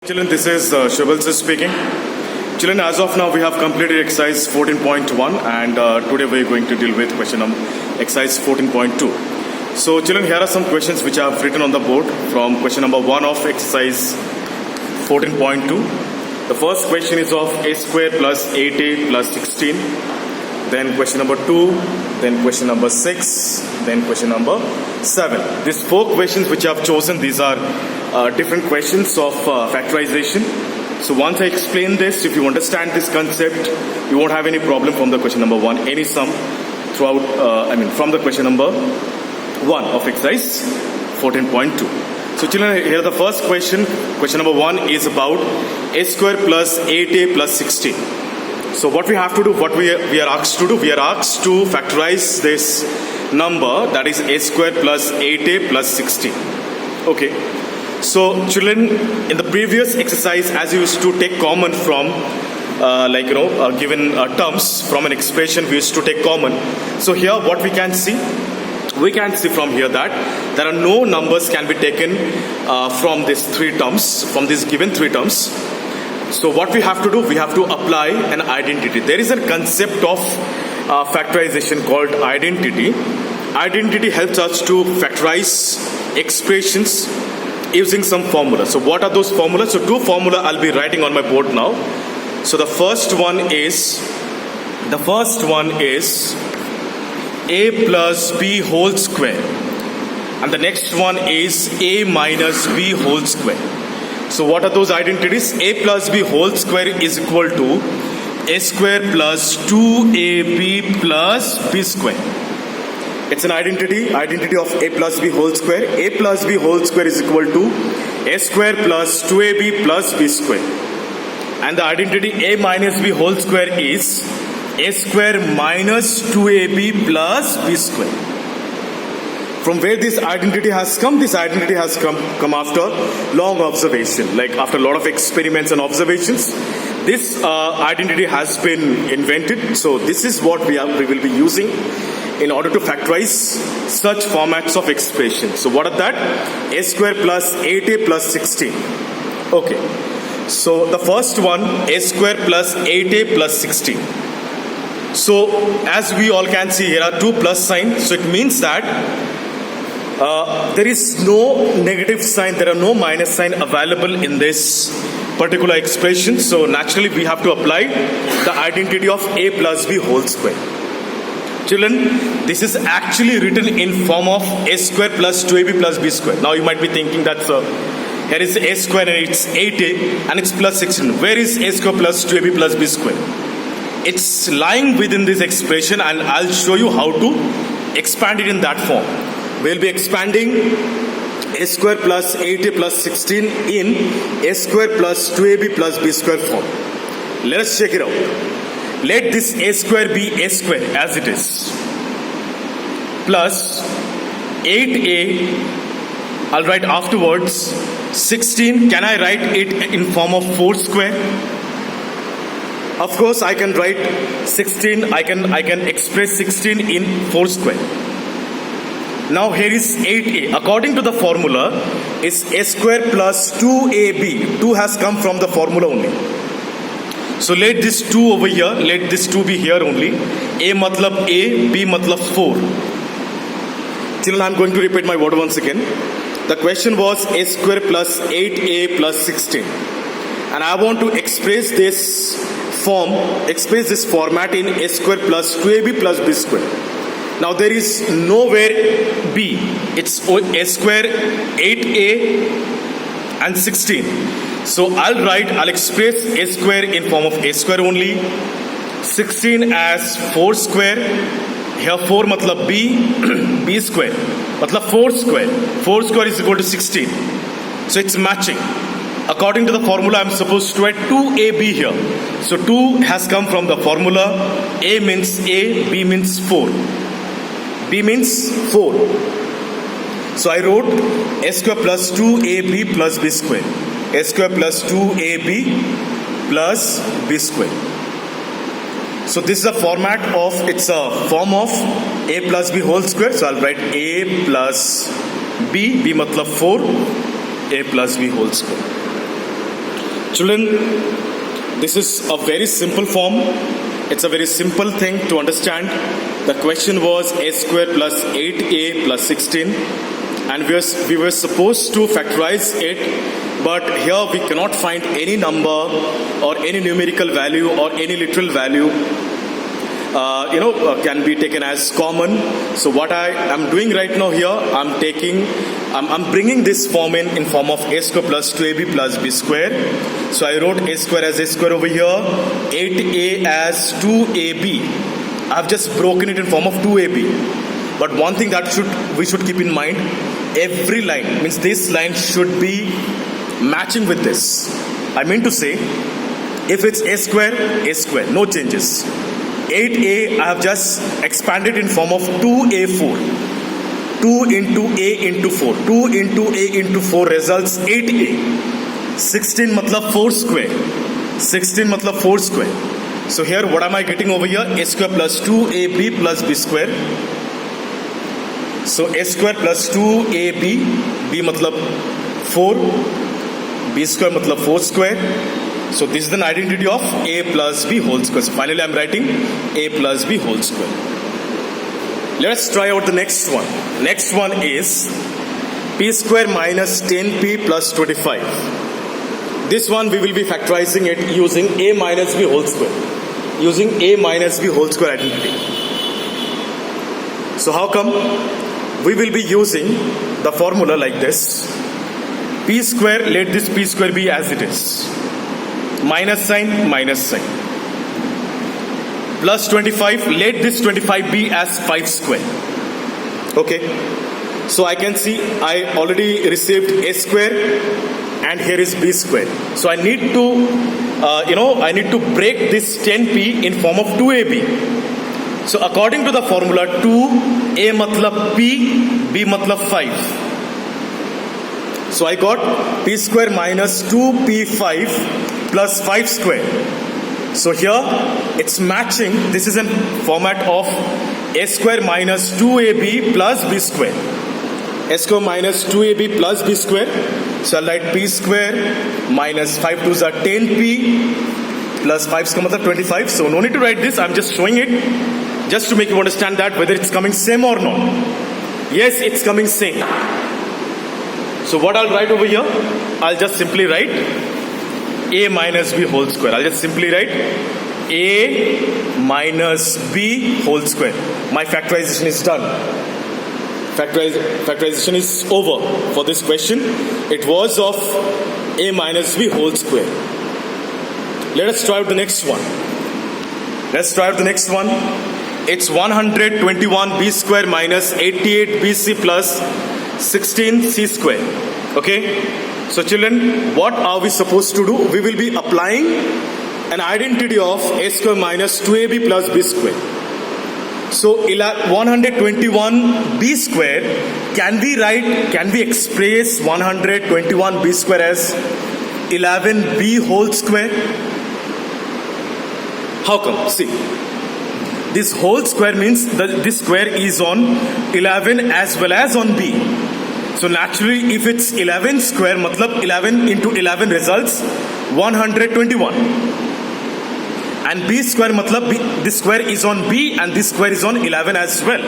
Children, this is Shubal speaking. Children, as of now, we have completed exercise 14.1 and today we are going to deal with question number exercise 14.2. So, children, here are some questions which I have written on the board from question number 1 of exercise 14.2. The first question is of a square plus 8a plus 16. Then question number 2, then question number 6, then question number 7. These 4 questions which I have chosen, these are different questions of factorization. So once I explain this, if you understand this concept, you won't have any problem from the question number 1, any sum throughout, from the question number 1 of exercise 14.2. So children, here the first question number 1 is about a square plus 8a plus 16. So what we have to do, what we are asked to do, we are asked to factorize this number, that is a square plus 8a plus 16. Okay. So children, in the previous exercise, as you used to take common from given terms from an expression, we used to take common. So here what we can see from here that there are no numbers can be taken from these 3 terms, from these given 3 terms. So what we have to do, we have to apply an identity. There is a concept of factorization called identity. Identity helps us to factorize expressions using some formula. So what are those formulas? So 2 formula I'll be writing on my board now. So the first one is a plus b whole square, and the next one is a minus b whole square. So what are those identities? A plus b whole square is equal to a square plus 2ab plus b square. It's an identity of a plus b whole square. A plus b whole square is equal to a square plus 2ab plus b square. And the identity a minus b whole square is a square minus 2ab plus b square. From where this identity has come? This identity has come after long observation, like after a lot of experiments and observations. This identity has been invented. So this is what we will be using in order to factorize such formats of expression. So what are that? A square plus 8a plus 16. Okay. So the first one, a square plus 8a plus 16. So as we all can see, here are 2 plus signs. So it means that there is no negative sign, there are no minus sign available in this particular expression. So naturally we have to apply the identity of a plus b whole square. Children, this is actually written in form of a square plus 2ab plus b square. Now you might be thinking that here is a square and it's 8a and it's plus 16. Where is a square plus 2ab plus b square? It's lying within this expression, and I'll show you how to expand it in that form. We'll be expanding a square plus 8a plus 16 in a square plus 2ab plus b square form. Let us check it out. Let this a square be a square as it is, plus 8a, I'll write afterwards 16. Can I write it in form of 4 square? Of course I can write 16, I can express 16 in 4 square. Now here is 8a. According to the formula, is a square plus 2ab. 2 has come from the formula only. So let this 2 over here, let this 2 be here only. A matlab a, b matlab 4. Children, I am going to repeat my word once again. The question was a square plus 8a plus 16. And I want to express this format in a square plus 2ab plus b square. Now there is nowhere b. It's a square, 8a and 16. So I'll express a square in form of a square only. 16 as 4 square. Here 4 matlab b, b square. Matlab 4 square. 4 square is equal to 16. So it's matching. According to the formula, I'm supposed to write 2ab here. So 2 has come from the formula. A means a, b means 4. B means 4. So I wrote a square plus 2ab plus b square. A square plus 2ab plus b square. So this is a format of, it's a form of a plus b whole square. So I'll write a plus b, b matlab 4, a plus b whole square. Children, this is a very simple form. It's a very simple thing to understand. The question was a square plus 8a plus 16, and we were supposed to factorize it, but here we cannot find any number or any numerical value or any literal value can be taken as common. So what I am doing right now here, I'm bringing this form in form of a square plus 2ab plus b square. So I wrote a square as a square over here, 8a as 2ab. I've just broken it in form of 2ab. But one thing that we should keep in mind, every line, means this line should be matching with this. I mean to say, if it's a square, no changes. 8a I have just expanded in form of 2a4. 2 into a into 4. 2 into a into 4 results 8a. 16 matlab 4 square. 16 matlab 4 square. So here what am I getting over here? A square plus 2ab plus b square. So a square plus 2ab, b matlab 4, b square matlab 4 square. So this is an identity of a plus b whole square. So finally I am writing a plus b whole square. Let us try out the next one. Next one is p square minus 10p plus 25. This one we will be factorizing it using a minus b whole square. Using a minus b whole square identity. So how come? We will be using the formula like this. P square, let this p square be as it is. Minus sign, plus 25, let this 25 be as 5 square. Okay, so I can see I already received a square and here is b square. So I need to break this 10p in form of 2ab. So according to the formula, 2a matlab p, b matlab 5. So I got p square minus 2p5 plus 5 square. So here it's matching. This is in format of a square minus 2ab plus b square. A square minus 2ab plus b square. So I'll write p square minus 5 2s are 10p plus 5 square matlab 25. So no need to write this. I'm just showing it just to make you understand that whether it's coming same or not. Yes, it's coming same. So what I'll write over here, I'll just simply write a minus b whole square. I'll just simply write a minus b whole square. My factorization is done. Factorization is over for this question. It was of a minus b whole square. Let us try out the next one. It's 121b square minus 88bc plus 16c square. Okay. So children, what are we supposed to do? We will be applying an identity of a square minus 2ab plus b square. So 121b square, can we express 121b square as 11b whole square? How come? See, this whole square means that this square is on 11 as well as on b. So naturally, if it's 11 square, matlab 11 into 11 results 121. And b square, matlab this square is on b and this square is on 11 as well.